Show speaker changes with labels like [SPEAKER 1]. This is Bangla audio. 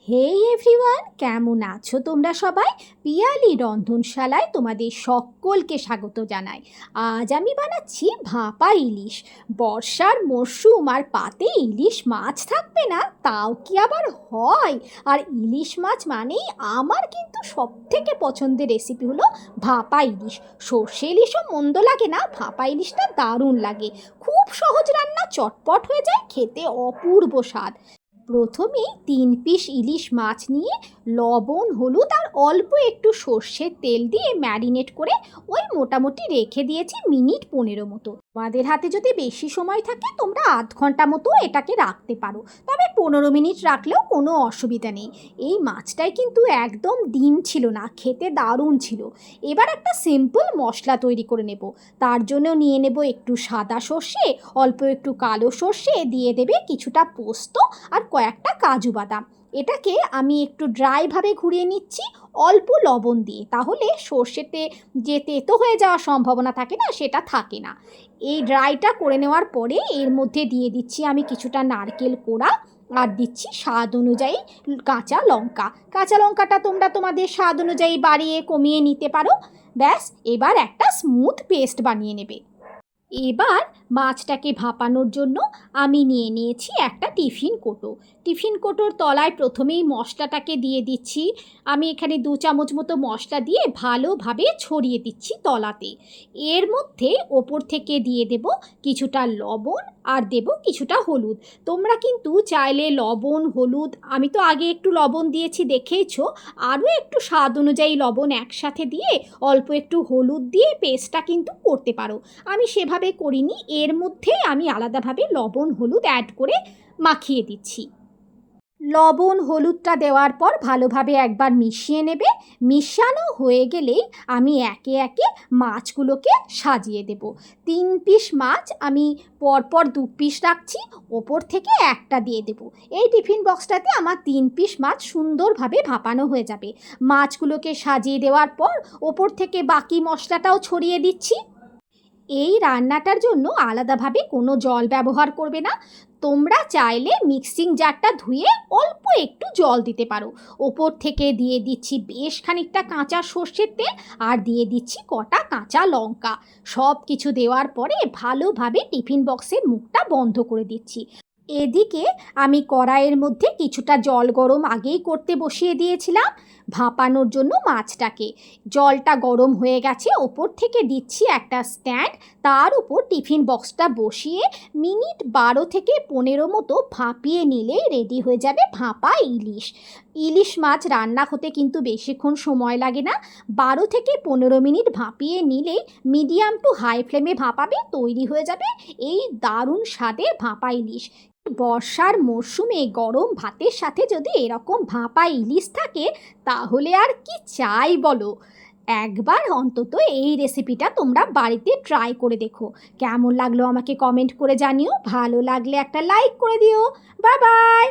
[SPEAKER 1] হে এভরিওয়ান, কেমন আছো তোমরা সবাই? পিয়ালি রন্ধনশালায় তোমাদের সকলকে স্বাগত জানাই। আজ আমি বানাচ্ছি ভাপা ইলিশ। বর্ষার মরশুম আর পাতে ইলিশ মাছ থাকবে না তাও কি আবার হয়? আর ইলিশ মাছ মানেই আমার কিন্তু সবথেকে পছন্দের রেসিপি হলো ভাপা ইলিশ। সর্ষে ইলিশও মন্দ লাগে না, ভাপা ইলিশটা দারুণ লাগে। খুব সহজ রান্না, চটপট হয়ে যায়, খেতে অপূর্ব স্বাদ। প্রথমেই 3 পিস ইলিশ মাছ নিয়ে লবণ, হলুদ আর অল্প একটু সর্ষের তেল দিয়ে ম্যারিনেট করে ওই মোটামুটি রেখে দিয়েছি মিনিট 15 মতো। তোমাদের হাতে যদি বেশি সময় থাকে তোমরা আধ ঘন্টা মতো এটাকে রাখতে পারো, তবে 15 মিনিট রাখলেও কোনো অসুবিধা নেই। এই মাছটায় কিন্তু একদম ডিম ছিল না, খেতে দারুণ ছিল। এবার একটা সিম্পল মশলা তৈরি করে নেব। তার জন্য নিয়ে নেব একটু সাদা সর্ষে, অল্প একটু কালো সর্ষে, দিয়ে দেবে কিছুটা পোস্ত আর কয়েকটা কাজু বাদাম। এটাকে আমি একটু ড্রাইভাবে ঘুরিয়ে নিচ্ছি অল্প লবণ দিয়ে, তাহলে সর্ষেতে যে তেতো হয়ে যাওয়ার সম্ভাবনা থাকে না, সেটা থাকে না। এই ড্রাইটা করে নেওয়ার পরে এর মধ্যে দিয়ে দিচ্ছি আমি কিছুটা নারকেল কোড়া আর দিচ্ছি স্বাদ অনুযায়ী কাঁচা লঙ্কা। কাঁচা লঙ্কাটা তোমরা তোমাদের স্বাদ অনুযায়ী বাড়িয়ে কমিয়ে নিতে পারো। ব্যাস, এবার একটা স্মুথ পেস্ট বানিয়ে নেবে। এবার মাছটাকে ভাপানোর জন্য আমি নিয়ে নিয়েছি একটা টিফিন কোটো। টিফিন কোটোর তলায় প্রথমেই মশলাটাকে দিয়ে দিচ্ছি। আমি এখানে 2 চামচ মতো মশলা দিয়ে ভালোভাবে ছড়িয়ে দিচ্ছি তলাতে। এর মধ্যে ওপর থেকে দিয়ে দেব কিছুটা লবণ আর দেব কিছুটা হলুদ। তোমরা কিন্তু চাইলে লবণ, হলুদ, আমি তো আগে একটু লবণ দিয়েছি দেখেইছো, আরও একটু স্বাদ অনুযায়ী লবণ একসাথে দিয়ে অল্প একটু হলুদ দিয়ে পেস্টটা কিন্তু করতে পারো। আমি সেভাবে করিনি, এর মধ্যে আমি আলাদাভাবে লবণ হলুদ অ্যাড করে মাখিয়ে দিচ্ছি। লবণ হলুদটা দেওয়ার পর ভালোভাবে একবার মিশিয়ে নেবে। মিশানো হয়ে গেলেই আমি একে একে মাছগুলোকে সাজিয়ে দেব। 3 পিস মাছ আমি পরপর 2 পিস রাখছি, ওপর থেকে একটা দিয়ে দেব। এই টিফিন বক্সটাতে আমার 3 পিস মাছ সুন্দরভাবে ভাপানো হয়ে যাবে। মাছগুলোকে সাজিয়ে দেওয়ার পর ওপর থেকে বাকি মশলাটাও ছড়িয়ে দিচ্ছি। এই রান্নাটার জন্য আলাদাভাবে কোনো জল ব্যবহার করবে না। তোমরা চাইলে মিক্সিং জারটা ধুয়ে অল্প একটু জল দিতে পারো। ওপর থেকে দিয়ে দিচ্ছি বেশ খানিকটা কাঁচা সর্ষের তেল আর দিয়ে দিচ্ছি কটা কাঁচা লঙ্কা। সব কিছু দেওয়ার পরে ভালোভাবে টিফিন বক্সের মুখটা বন্ধ করে দিচ্ছি। এদিকে আমি কড়াইয়ের মধ্যে কিছুটা জল গরম আগেই করতে বসিয়ে দিয়েছিলাম ভাপানোর জন্য মাছটাকে। জলটা গরম হয়ে গেছে, ওপর থেকে দিচ্ছি একটা স্ট্যান্ড, তার উপর টিফিন বক্সটা বসিয়ে মিনিট 12 থেকে 15 মতো ভাপিয়ে নিলেই রেডি হয়ে যাবে ভাপা ইলিশ। ইলিশ মাছ রান্না হতে কিন্তু বেশিক্ষণ সময় লাগে না, 12 থেকে 15 মিনিট ভাপিয়ে নিলেই মিডিয়াম টু হাই ফ্লেমে ভাপাবে, তৈরি হয়ে যাবে এই দারুণ স্বাদের ভাপা ইলিশ। বর্ষার মরশুমে গরম ভাতের সাথে যদি এরকম ভাপা ইলিশ থাকে তাহলে আর কি চাই বলো। একবার অন্তত এই রেসিপিটা তোমরা বাড়িতে ট্রাই করে দেখো। কেমন লাগলো আমাকে কমেন্ট করে জানিও, ভালো লাগলে একটা লাইক করে দিও। Bye bye.